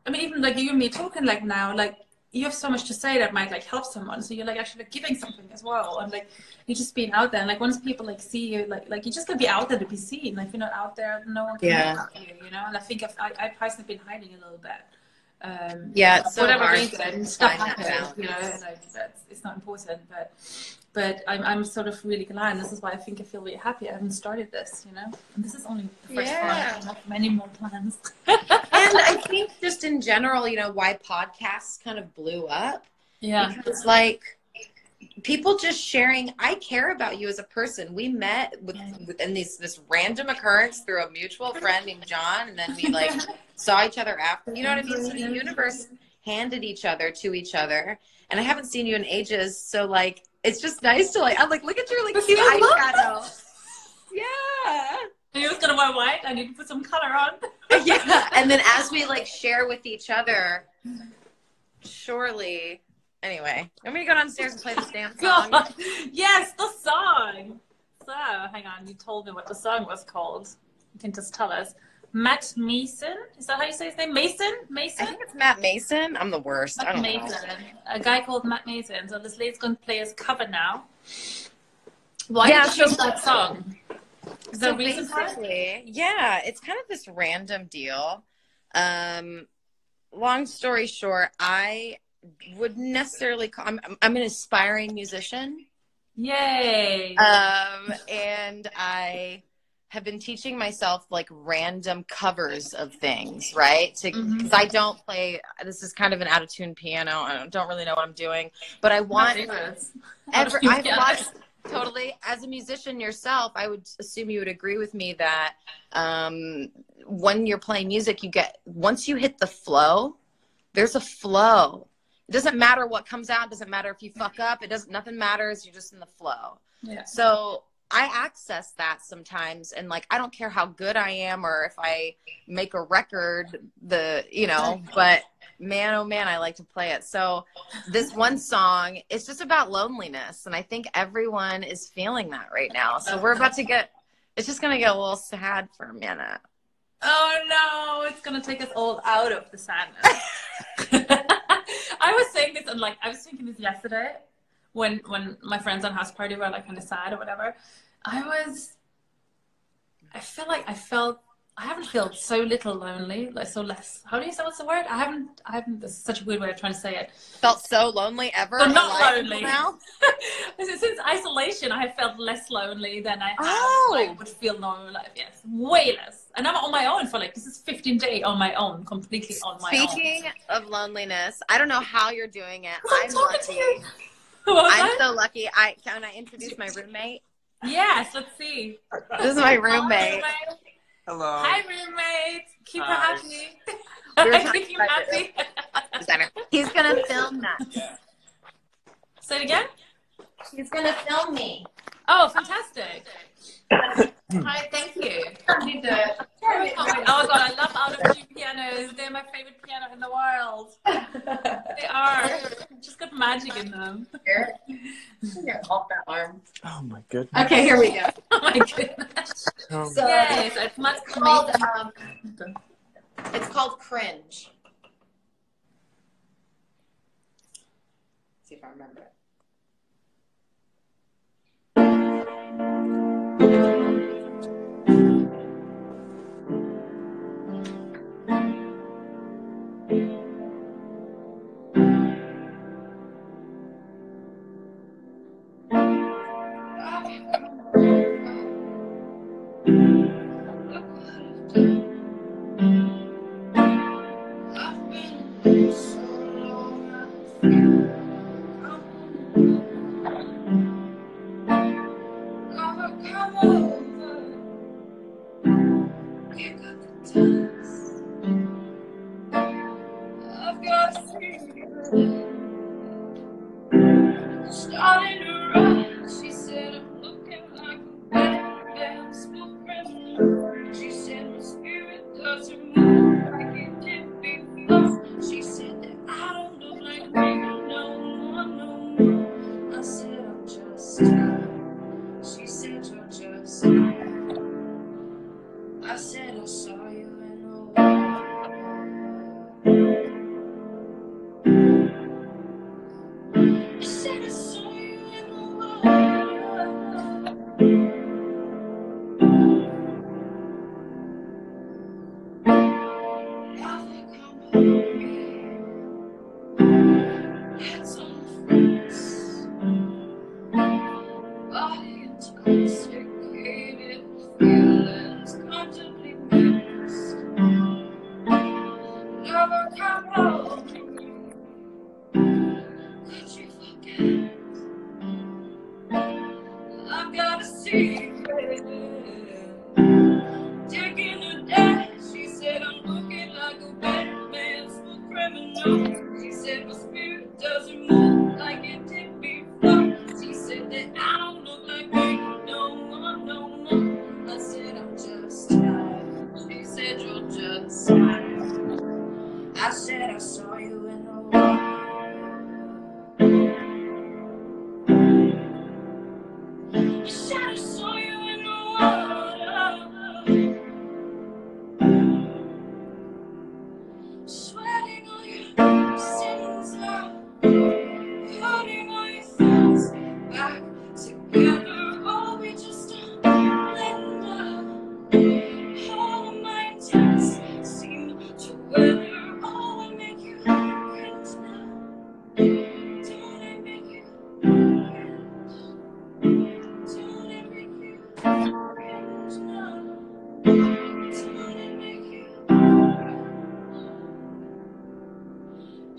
I mean, even like you and me talking like now, like you have so much to say that might like help someone. So you're like actually like, giving something as well, and like you're just being out there. And like once people like see you, like you just gotta be out there to be seen. Like if you're not out there, no one can look at you, you know. And I think I personally been hiding a little bit. It's so whatever hard reason, stuff happens, you know, like it's not important, but I'm sort of really glad, and this is why I think I feel really happy I haven't started this, you know, and this is only the first one. I have many more plans. And I think just in general, you know, why podcasts kind of blew up, because like people just sharing, I care about you as a person. We met in this random occurrence through a mutual friend named John, and then we like saw each other after, you know what I mean? So the universe handed each other to each other, and I haven't seen you in ages, so like it's just nice to like, I'm like, look at your like cute eyeshadow. Yeah. You're just gonna wear white. I need to put some color on. Yeah, and then as we like share with each other, surely. Anyway, I'm gonna go downstairs and play this damn song. God. Yes, the song. So, hang on. You told me what the song was called. You can just tell us. Matt Mason? Is that how you say his name? Mason? I think it's Matt Mason. I'm the worst. Matt I don't Mason. know. A guy called Matt Mason. So this lady's going to play his cover now. Why did you choose that song? Is there a reason for it? Yeah, it's kind of this random deal. Long story short, I would necessarily call, I'm an aspiring musician. Yay. And I have been teaching myself like random covers of things, right? Because I don't play, this is kind of an out of tune piano. I don't really know what I'm doing, but I want I've watched totally, as a musician yourself, I would assume you would agree with me that when you're playing music, once you hit the flow, there's a flow. It doesn't matter what comes out. It doesn't matter if you fuck up. Nothing matters. You're just in the flow. Yeah. So I access that sometimes, and like, I don't care how good I am or if I make a record, but man, oh man, I like to play it. So this one song, it's just about loneliness. And I think everyone is feeling that right now. So we're about to it's just going to get a little sad for a minute. Oh no, it's going to take us all out of the sadness. I was saying this, and like, I was thinking this yesterday when my friends on house party were like kind of sad or whatever. I haven't felt so little lonely, like so less. How do you say, what's the word? I haven't, this is such a weird way of trying to say it. Felt so lonely ever? But not lonely. Now? Since isolation, I have felt less lonely than I have, would feel normal life. Yes, way less. And I'm on my own for like, this is 15 days on my own, completely on my own. Speaking of loneliness, I don't know how you're doing it. I'm lucky. I'm so lucky. Can I introduce my roommate? Yes, let's see. This is my roommate. Hello. Hi, roommate. Keep her happy. Keep him happy. He's gonna film that. Say it again. He's gonna film me. Oh, fantastic. Hi, thank you. Oh god, I love out of tune pianos. They're my favorite piano in the world. They are. Just got magic in them. Here, off that arm. Oh my goodness. Okay, here we go. Oh my goodness. Oh. So, yes, it's much called. It's called Cringe. Let's see if I remember it. I've got a secret. Starting to run. She said I'm looking like a bad spook criminal. She said my spirit doesn't move like it did before. She said that I don't look like me no more, no more. I said I'm just tired. She said you're just tired. I said I saw you in the I said I saw you in the I think I'm hungry. Had some friends. Body intoxicated, feelings comfortably mixed. Never come home. Could you forget? I've got a secret. Taking a day. She said I'm looking like a bad man's criminal. She said my spirit doesn't move like it did before. She said that I don't look like me no more, no more. I said I'm just tired. She said you're just tired. I said I saw you in the water. I said I saw you in the water. Sweating on your sins out. Putting all your thoughts back together. Oh, we just don't let go. All of my intents seem to weather. Oh, I make you cringe now. Don't I make you cringe? Don't I make you cringe now? Don't I make you cringe?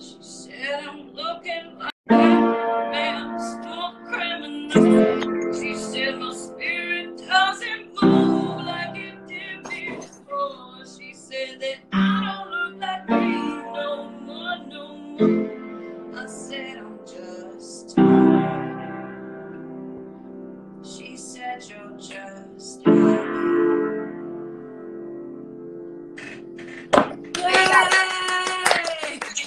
She said I'm looking like man, still criminal. She said my spirit doesn't move like it did before. She said that I don't look like me no more, no more. I said I'm just tired. She said you're just tired. Yay!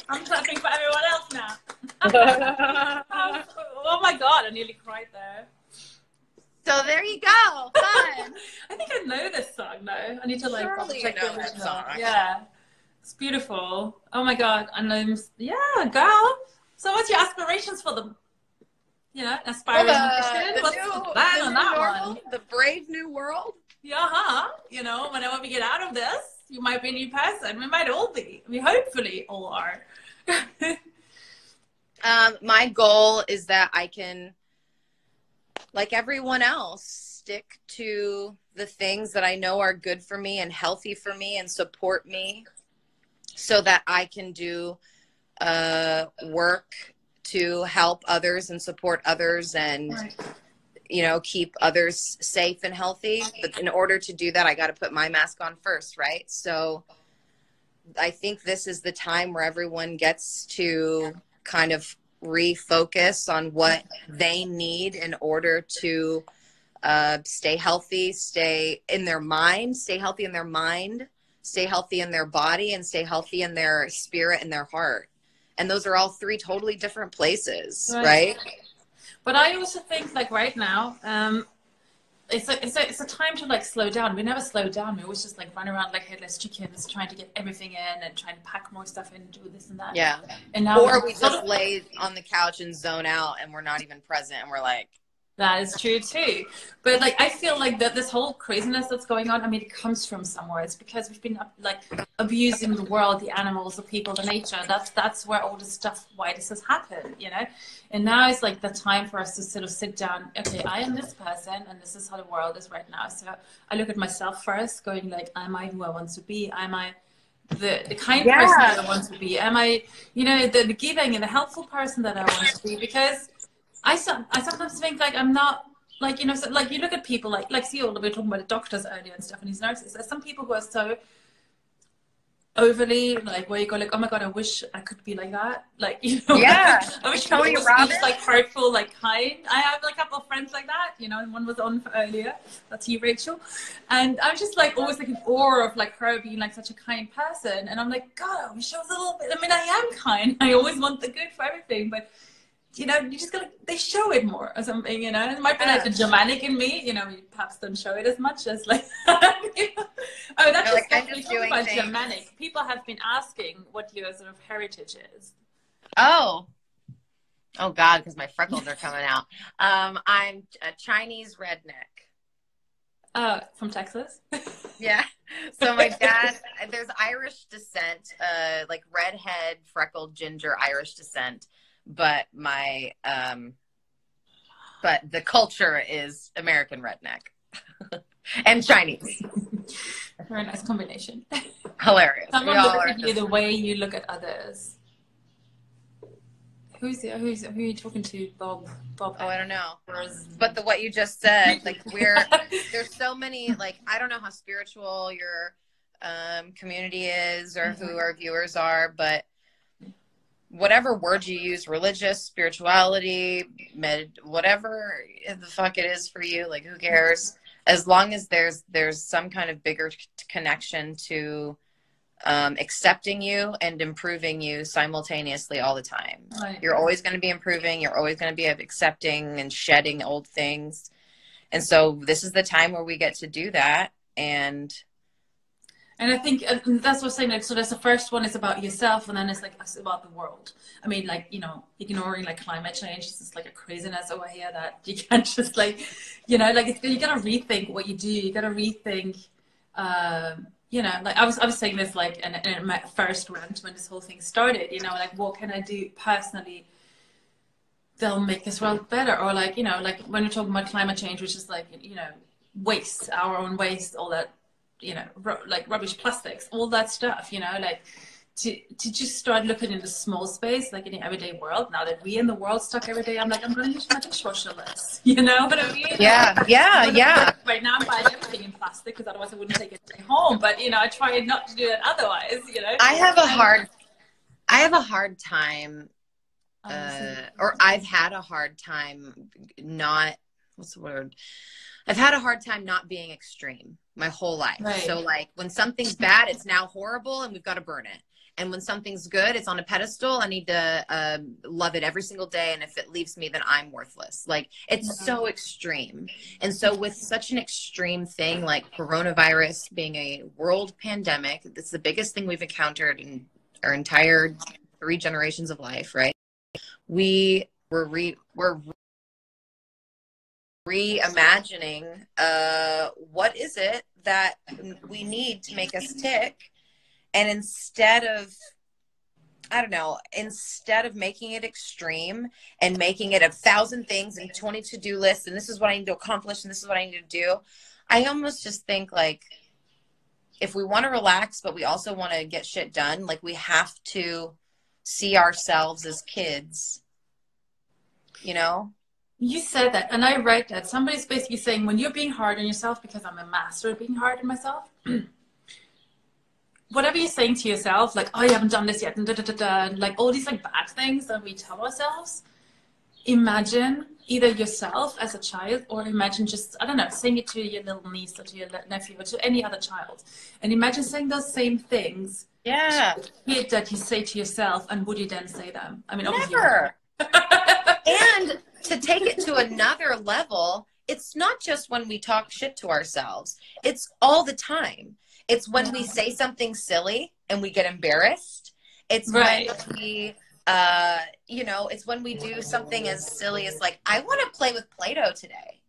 I'm clapping for everyone else now. Oh my god, I nearly cried there. So there you go. Fun. I think I know this song though. I need to like Surely check you know the that original. song. Yeah. It's beautiful. Oh my god. And then yeah, girl. So what's your aspirations for the aspiring musician? What's the plan on that one? The brave new world. Yeah, whenever we get out of this, you might be a new person. We might all be. We hopefully all are. My goal is that I can, like everyone else, stick to the things that I know are good for me and healthy for me and support me so that I can do work to help others and support others and, keep others safe and healthy. But in order to do that, I got to put my mask on first, right? So I think this is the time where everyone gets to kind of refocus on what they need in order to stay healthy, stay in their mind, stay healthy in their mind, stay healthy in their body, and stay healthy in their spirit and their heart. And those are all three totally different places, right? But I also think like right now, it's a time to like slow down. We never slow down. We always just like run around like headless chickens, trying to get everything in and trying to pack more stuff in and do this and that. Yeah. And now or we just lay on the couch and zone out and we're not even present and we're like, that is true too. But like I feel like that this whole craziness that's going on, I mean, it comes from somewhere. It's because we've been like abusing the world, the animals, the people, the nature. That's where all this stuff, why this has happened, And now it's like the time for us to sort of sit down. Okay, I am this person, and this is how the world is right now. So I look at myself first, going like, am I who I want to be? Am I the kind person that I want to be? Am I, the giving and the helpful person that I want to be? Because I sometimes think like I'm not like, so, like you look at people like see all the way talking about the doctors earlier and stuff and these nurses. There's some people who are so overly like where you go like, oh my god, I wish I could be like that, like, you know. Yeah. I wish Tony people Robbins, just like hurtful, like kind. I have like a couple of friends like that, you know, and one was on earlier, that's you, Rachel, and I'm just like always like in awe of like her being like such a kind person, and I'm like, god, I wish I was a little bit, I mean, I am kind, I always want the good for everything, but you know, you just gotta, they show it more or something, you know. It might be like the Germanic in me, you know, you perhaps don't show it as much as like, you know? Oh, that's like, just I'm just talking doing about things. Germanic. People have been asking what your sort of heritage is. Oh God, because my freckles are coming out. I'm a Chinese redneck. From Texas? Yeah. So my dad, there's Irish descent, like redhead, freckled, ginger Irish descent. But my, but the culture is American redneck and Chinese. Very nice combination. Hilarious. Someone looks at you the way you look at others. Who are you talking to? Bob? Oh, I don't know. But what you just said, like there's so many, like, I don't know how spiritual your community is or who our viewers are, but whatever word you use, religious, spirituality, whatever the fuck it is for you, like, who cares? As long as there's some kind of bigger connection to accepting you and improving you simultaneously all the time. Right. You're always going to be improving. You're always going to be accepting and shedding old things. And so this is the time where we get to do that. And I think that's what I'm saying. Like, so that's the first one is about yourself, and then it's like it's about the world. I mean, like, you know, ignoring like climate change is just like a craziness over here that you can't just like, you know, like you gotta rethink what you do. You gotta rethink. You know, like I was saying this like in my first rant when this whole thing started. You know, like what can I do personally that'll make this world better? Or like, you know, like when you're talking about climate change, which is like, you know, waste, our own waste, all that. You know, like rubbish, plastics, all that stuff, you know, like to just start looking in the small space, like in the everyday world. Now that we in the world stuck every day, I'm like, I'm going to use my dishwasher less, you know what I mean? Yeah. Right now I'm buying everything in plastic because otherwise I wouldn't take it home. But, you know, I try not to do it otherwise, you know. I have a hard time, or I've had a hard time not, what's the word? I've had a hard time not being extreme my whole life. Right. So like when something's bad, it's now horrible and we've got to burn it. And when something's good, it's on a pedestal. I need to love it every single day. And if it leaves me, then I'm worthless. Like it's so extreme. And so with such an extreme thing like coronavirus being a world pandemic, it's the biggest thing we've encountered in our entire 3 generations of life, right? We're reimagining what is it that we need to make us tick, and instead of making it extreme and making it 1,000 things and 20 to-do lists and this is what I need to accomplish and this is what I need to do, I almost just think like if we want to relax but we also want to get shit done, like we have to see ourselves as kids, you know. You said that, and I read that. Somebody's basically saying when you're being hard on yourself, because I'm a master at being hard on myself, whatever you're saying to yourself, like, oh, you haven't done this yet, and and like all these like bad things that we tell ourselves, imagine either yourself as a child or imagine just, I don't know, saying it to your little niece or to your nephew or to any other child. And imagine saying those same things to the kid that you say to yourself, and would you then say them? I mean, obviously. Never. And to take it to another level, it's not just when we talk shit to ourselves. It's all the time. It's when we say something silly and we get embarrassed. It's when we, you know, it's when we do something as silly as like, I want to play with Play-Doh today.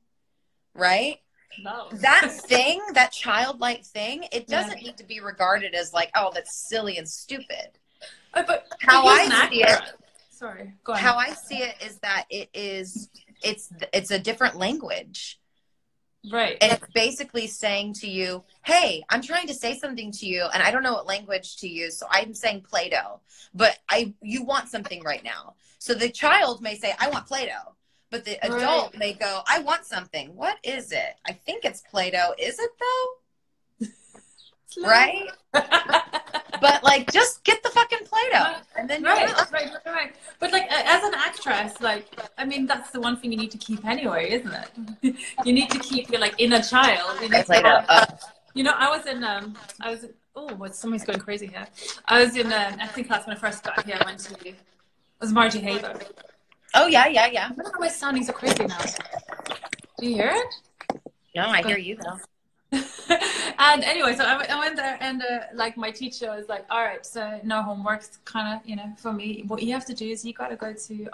Right? No. That thing, that childlike thing, it doesn't need to be regarded as like, oh, that's silly and stupid. But how I see it. Sorry, go on. How I see it is that it's a different language. Right. And it's basically saying to you, hey, I'm trying to say something to you and I don't know what language to use. So I'm saying Play-Doh, but you want something right now. So the child may say, I want Play-Doh, but the adult may go, I want something. What is it? I think it's Play-Doh. Is it though? Right? But like, just get the fucking Play-Doh, and then right. But like, as an actress, like, I mean, that's the one thing you need to keep anyway, isn't it? You need to keep your like inner child. You need Play-Doh. You know, I was in oh, somebody's going crazy here. I was in acting class when I first got here. It was Margie Haber. Oh yeah. I don't know why my sounding so crazy now. Do you hear it? No, I hear you though. And anyway, so I went there, and like my teacher was like, all right, so no homework's kind of, you know, for me, what you have to do is you got to go to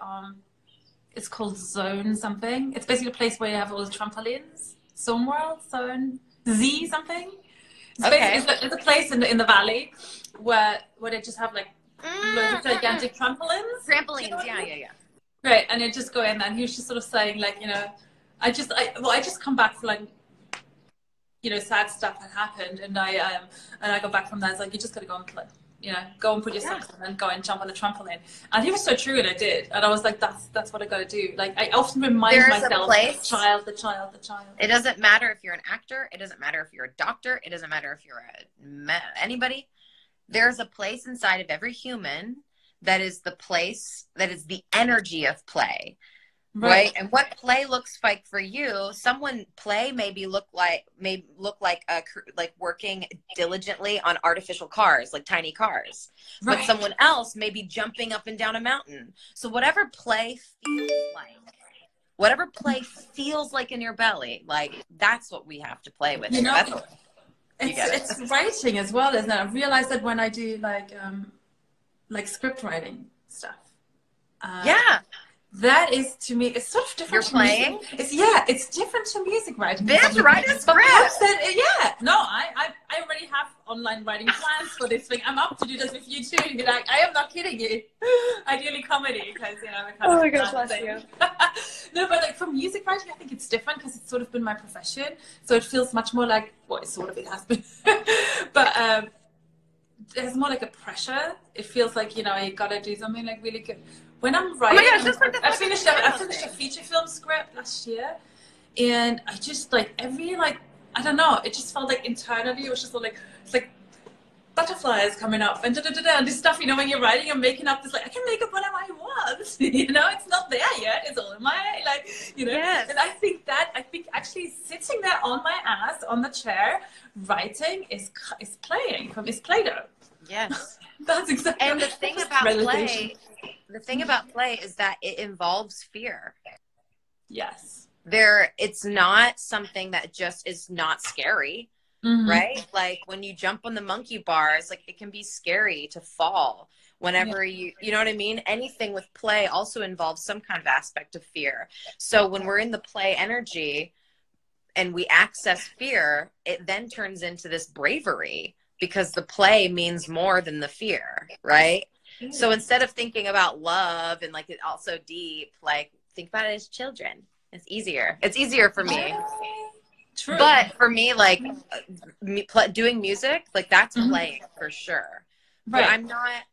it's called Zone something. It's basically a place where you have all the trampolines. Zone World, Zone Z something. It's a place in the valley where they just have like loads of gigantic trampolines. Trampolines, yeah. Right, and you just go in, and he was just sort of saying, like, you know, I just come back for like, you know, sad stuff had happened, and I got back from that. It's like, you just gotta go and play, you know, go and put your socks on and go and jump on the trampoline. And he was so true, and I did, and I was like, that's what I gotta do. Like, I often remind myself, the child. It doesn't matter if you're an actor. It doesn't matter if you're a doctor. It doesn't matter if you're anybody. There's a place inside of every human that is the place, that is the energy of play. Right. And what play looks like for you, play maybe look like working diligently on artificial cars, like tiny cars. Right. But someone else may be jumping up and down a mountain. So whatever play feels like in your belly, like, that's what we have to play with. You know, it's writing as well, isn't it? I realized that when I do like script writing stuff. That is, to me, it's sort of different. You're playing? It's different to music writing. Bitch, write a script. I already have online writing plans for this thing. I'm up to do this with you too. You're like, I am not kidding you. Ideally comedy, because, you know, oh my God, bless you. No, but like for music writing, I think it's different because it's sort of been my profession. So it feels much more like, well, it has been. But there's more like a pressure. It feels like, you know, you gotta do something like really good. When I'm writing, I finished a feature film script last year, and I just like I don't know, it just felt like internally it was just like, it's like butterflies coming up and and this stuff, you know, when you're writing and making up this, like, I can make up whatever I want, you know, it's not there yet, it's all in my head, like, you know. Yes. And I think actually sitting there on my ass on the chair writing is Play-Doh. Yes. That's exactly. And the thing about play is that it involves fear. Yes. It's not something that just is not scary, right? Like when you jump on the monkey bars, like, it can be scary to fall whenever you know what I mean? Anything with play also involves some kind of aspect of fear. So when we're in the play energy and we access fear, it then turns into this bravery, because the play means more than the fear, right? So instead of thinking about love and like it also deep, like, think about it as children. It's easier. It's easier for me. True. But for me, like doing music, like, that's playing for sure. Right. But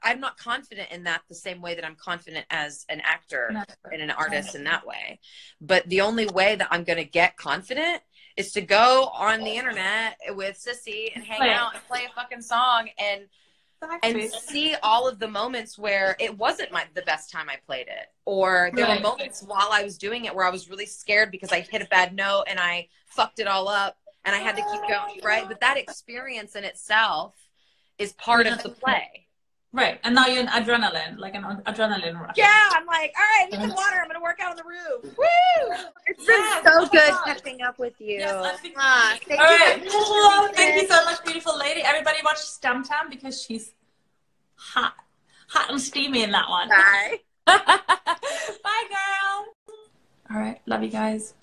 I'm not confident in that the same way that I'm confident as an actor and an artist in that way. But the only way that I'm going to get confident is to go on the internet with Sissy and hang out and play a fucking song and see all of the moments where it wasn't the best time I played it. Or there were moments while I was doing it where I was really scared because I hit a bad note and I fucked it all up and I had to keep going, right? But that experience in itself is part of the play. Right. And now you're in adrenaline, like an adrenaline rush. Yeah, I'm like, all right, I need some water. I'm going to work out on the roof. Woo! It's been so good catching up with you. Yes, thank you so much, beautiful lady. Everybody watch Stumptown because she's hot and steamy in that one. Bye. Bye, girl. All right. Love you guys.